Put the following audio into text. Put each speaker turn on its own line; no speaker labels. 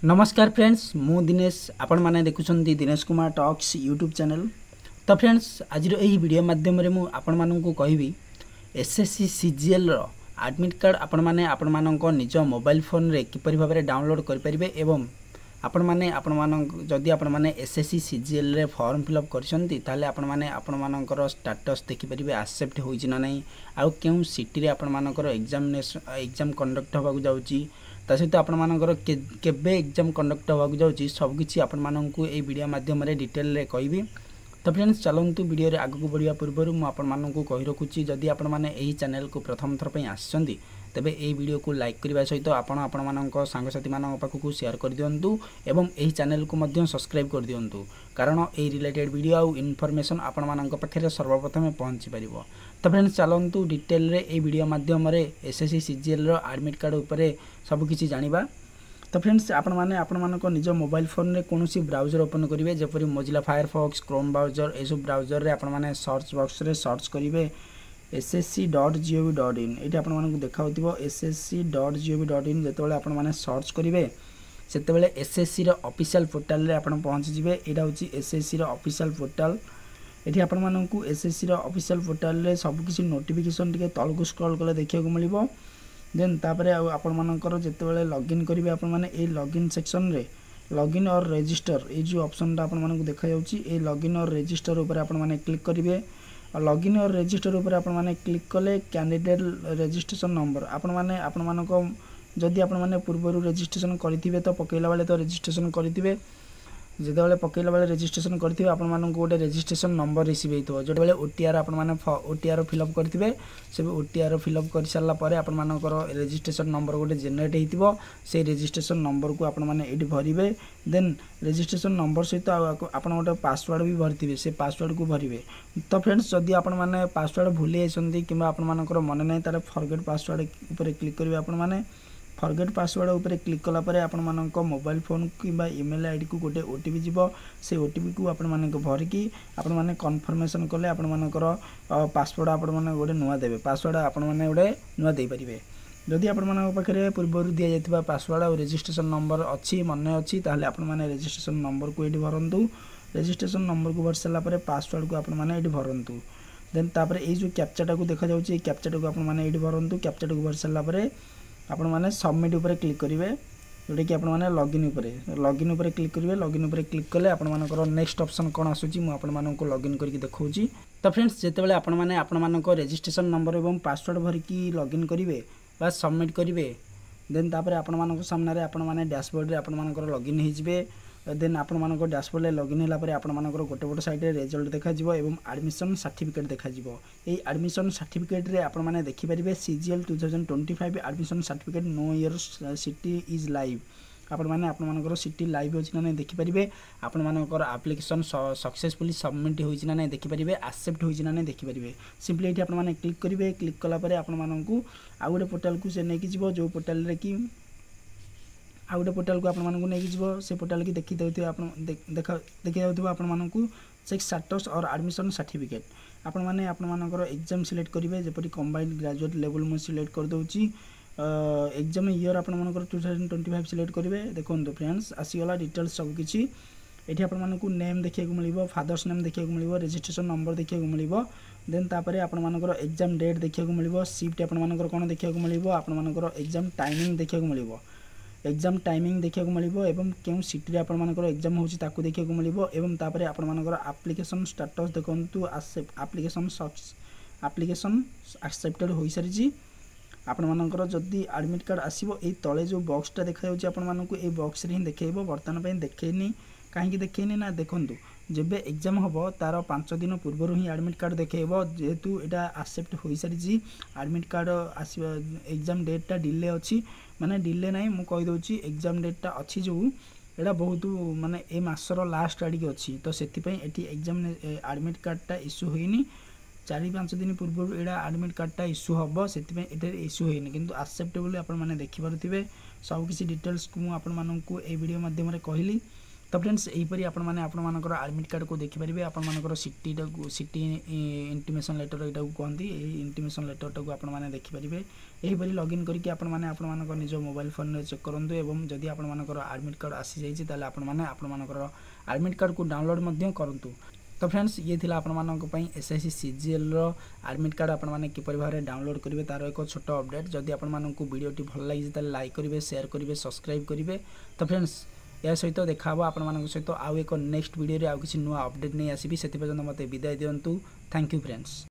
नमस्कार फ्रेंड्स मु दिनेश आपण माने देखुछंती Dinesh Kumar talks YouTube channel. तो फ्रेंड्स आज यही वीडियो माध्यम रे मु आपण माननकु कहबी एसएससी सीजीएल रो एडमिट कार्ड आपण माने आपण माननको निज मोबाइल फोन रे किपरि भाबरे डाउनलोड करि परिबे एवं आपण मानक जदि आपण माने एसएससी सीजीएल रे फॉर्म फिलअप करछंती ताले आपण मानकर स्टेटस देखि परिबे एक्सेप्ट होइछि ना नै आ केउ सिटी रे आपण मानकर एग्जाम कंडक्ट होबाकू जाउची ता सहित आपण मानकर केबे एग्जाम कंडक्ट होबाकू जाउची सब किछि आपण माननकु ए वीडियो माध्यम रे डिटेल रे कहबी। तो फ्रेंड्स चलंतु वीडियो रे आगु बढ़िया पूर्व मु आपण माननकु कहि रखुची जदि आपण माने एही चैनल को प्रथम थर पई आछंती तेबे ए वीडियो को लाइक करबा सहित आपण मानक सांगसाथी मानक पाखकु शेयर कर दियंतु एवं एही चैनल को मध्य सब्सक्राइब कर दियंतु कारण ए रिलेटेड वीडियो आ इन्फॉर्मेशन आपण मानक पाखरे सर्वप्रथम पहुंची परिबो। तो फ्रेंड्स चलंतु डिटेल रे ए वीडियो माध्यम रे एसएससी सीजीएल रो एडमिट कार्ड ऊपर सब किछि जानिबा। तो फ्रेंड्स आपण मानक निज मोबाइल फोन रे कोनोसी ब्राउजर ओपन करिवे जेपरि मोजिला फायरफॉक्स क्रोम ब्राउजर एसो ब्राउजर रे आपण माने सर्च बॉक्स रे सर्च करिवे ssc.gov.in ये आपण मानक देखाउतिबो ssc.gov.in जेतेबेले आपण माने सर्च करिवे सेतेबेले एसएससी रो ऑफिशियल पोर्टल रे आपण पहुंच जिवे। एटा होची एसएससी रो ऑफिशियल पोर्टल। एठी आपण मानकु एसएससी रो ऑफिशियल पोर्टल रे सब किछि नोटिफिकेशन टिके तळकु स्क्रॉल कले देखिया को मिलिबो। देन तापरे आपण मानकर जेतेबेले लॉगिन करिवे आपण माने ए लॉगिन सेक्शन रे लॉगिन और रजिस्टर ए जो ऑप्शन ता आपण मानकु देखा जाउची ए लॉगिन और रजिस्टर ऊपर आपण माने क्लिक करिवे और लॉगिन और रजिस्टर ऊपर आपण माने क्लिक कले कैंडिडेट रजिस्ट्रेशन नंबर आपण मानक जदि आपण माने पूर्वरु रजिस्ट्रेशन करथिबे तो पकेला वाले तो रजिस्ट्रेशन करथिबे जेतेबेले पकेला वाले रजिस्ट्रेशन करथिबे आपण मानक गोटे रजिस्ट्रेशन नंबर रिसीव हेतो जेतेबेले ओटीआर आपण माने ओटीआर फिलअप करथिबे से ओटीआर फिलअप कर सारला परे आपण मानकर रजिस्ट्रेशन नंबर गोटे जनरेट हेतिबो से रजिस्ट्रेशन नंबर को आपण माने एडी भरिबे। देन रजिस्ट्रेशन नंबर सहित आपण गोटे पासवर्ड भी भरथिबे से पासवर्ड को भरिबे। तो फ्रेंड्स जदि आपण माने पासवर्ड भूली आइसंती किबा आपण मानकर मन नै तारे फॉरगेट पासवर्ड ऊपर क्लिक करिवे आपण माने फॉरगेट पासवर्ड ऊपर क्लिक कला परे आपण मानक मोबाइल फोन किबा ईमेल आईडी को गोटे ओटीपी जीवो से ओटीपी को आपण मानक भरिकी आपण माने कन्फर्मेशन कले आपण मानकर पासवर्ड आपण माने गोटे नुवा देबे पासवर्ड आपण माने गोटे नुवा देई परिबे। जदि आपण मानक पाखरे पूर्वरु दिया जायतिबा पासवर्ड और रजिस्ट्रेशन नंबर अछि मन अछि ताले आपण माने रजिस्ट्रेशन नंबर को एडी भरंतु रजिस्ट्रेशन नंबर को भर साला परे पासवर्ड को आपण माने एडी भरंतु। देन तापरे ए जो कैप्चा को देखा जाउची ए कैप्चा को आपण माने एडी भरंतु कैप्चा को भर साला परे आपण माने सबमिट ऊपर क्लिक करिवे जोटे कि आपण माने लॉगिन ऊपर क्लिक करिवे लॉगिन ऊपर क्लिक कले आपण मानकर नेक्स्ट ऑप्शन कोन आसुची मु आपण माननको लॉगिन करके देखौची। तो फ्रेंड्स जेतेबेले आपण माने आपण मानको रजिस्ट्रेशन नंबर एवं पासवर्ड भरि की लॉगिन करिवे बा सबमिट करिवे देन तापरे आपण मानको सामने रे आपण माने डैशबोर्ड रे आपण मानकर लॉगिन हे जिवे। देन आपण मानको डैशबोर्ड रे लॉगिन होला परे आपण मानकर गोटे साइड रे रिजल्ट देखा जिवो एवं एडमिशन सर्टिफिकेट देखा जिवो। ए एडमिशन सर्टिफिकेट रे आपण माने देखि परिबे CGL 2025 admission certificate no year city is live आपण मानकर सिटी लाइव होछि ना नै देखि परिबे आपण मानकर एप्लीकेशन सक्सेसफुली सबमिट होइछि ना नै देखि परिबे एक्सेप्ट होइछि ना नै देखि परिबे। सिंपली एठी आपण माने क्लिक करिवे क्लिक कला परे आपण माननकु आ गोटे पोर्टल को से नै कि जिवो जो पोर्टल रे कि आ गोटे पोर्टल को आपण माननकु नै कि जिवो से पोर्टल की देखि देउथिबे आपण देखि जाउथिबो आपण माननकु चेक स्टेटस और एडमिशन सर्टिफिकेट आपण मानकर एग्जाम सिलेक्ट करिवे जेपरि कंबाइंड ग्रेजुएट लेवल मु सिलेक्ट कर दउची एग्जाम ईयर आपण मानकर 2025 सिलेक्ट करिवे। देखंतु फ्रेंड्स आसीगला डिटेल्स सब किछि एठी आपण मानकु नेम देखिया को मिलिबो फादर्स नेम देखिया को मिलिबो रजिस्ट्रेशन नंबर देखिया को मिलिबो। देन तापरे आपण मानकर एग्जाम डेट देखिया को मिलिबो शिफ्ट आपण मानकर कोन देखिया को मिलिबो आपण मानकर एग्जाम टाइमिंग देखिया को मिलिबो एग्जाम टाइमिंग देखिया को मिलिबो एवं केउ सिटी रे आपण मानकर एग्जाम होछि ताकू देखिया को मिलिबो एवं तापरे आपण मानकर एप्लीकेशन स्टेटस देखंतु एप्लीकेशन एक्सेप्टेड होई सारिछि आपण मानकर जदी एडमिट कार्ड आसीबो ए तळे जो बॉक्सटा देखा जाउछि आपण मानकु ए बॉक्स रे ही देखेइबो वर्तमान पय देखेनी काहे देखेनी ना देखंतु जेबे एग्जाम होबो तार 5 दिन पूर्व ही एडमिट कार्ड देखेइबो जेतु एटा एक्सेप्ट होई सारिछि एडमिट कार्ड आसीबो एग्जाम डेटटा डिले अछि माने डिले नाही मु कहि दोछि एग्जाम डेटटा अछि जो एटा बहुत माने ए मासर लास्ट आडी के अछि तो सेति पय एटी एग्जाम एडमिट कार्डटा इश्यू होइनी 4-5 दिन पूर्व एडा एडमिट कार्डटा इश्यू हबो सेति पय एटा इश्यू होइनी किंतु एक्सेप्टेबल आपण माने देखि परथिबे सब किसी डिटेल्स को मु आपण माननकु ए वीडियो माध्यम रे कहली। तो फ्रेंड्स यहीपरी आपंकर आडमिट कार्ड को देखिपारे आपर सिटी इंटीमेशन लेटर यहाँ कहते इंटीमेशन लेटर टाक आपने देखिपारे यहीपरी लॉगिन करके आपंकर निज मोबाइल फोन में चेक करूँ एवं जदि आपर आडमिट कार्ड आसी जाइए आपर आडमिट कार्ड को डाउनलोड करूँ। तो फ्रेंड्स ये थिला आपण एसएससी सीजीएल रो आडमिट कार्ड आपण माने किपरि भारे डाउनलोड करिवे तार एक छोट अपडेट। जदि आपण मानकु वीडियोटी भल लागि ताले लाइक करिवे, शेयर करिवे, सब्सक्राइब करिवे। तो फ्रेंड्स या सहित देखा आपण मानक सहित आउ एक नेक्स्ट वीडियो रे आउ किछि नुवा अपडेट नै आसीबी। सेति पर्यंत मते विदाय दियंतु। Thank you friends.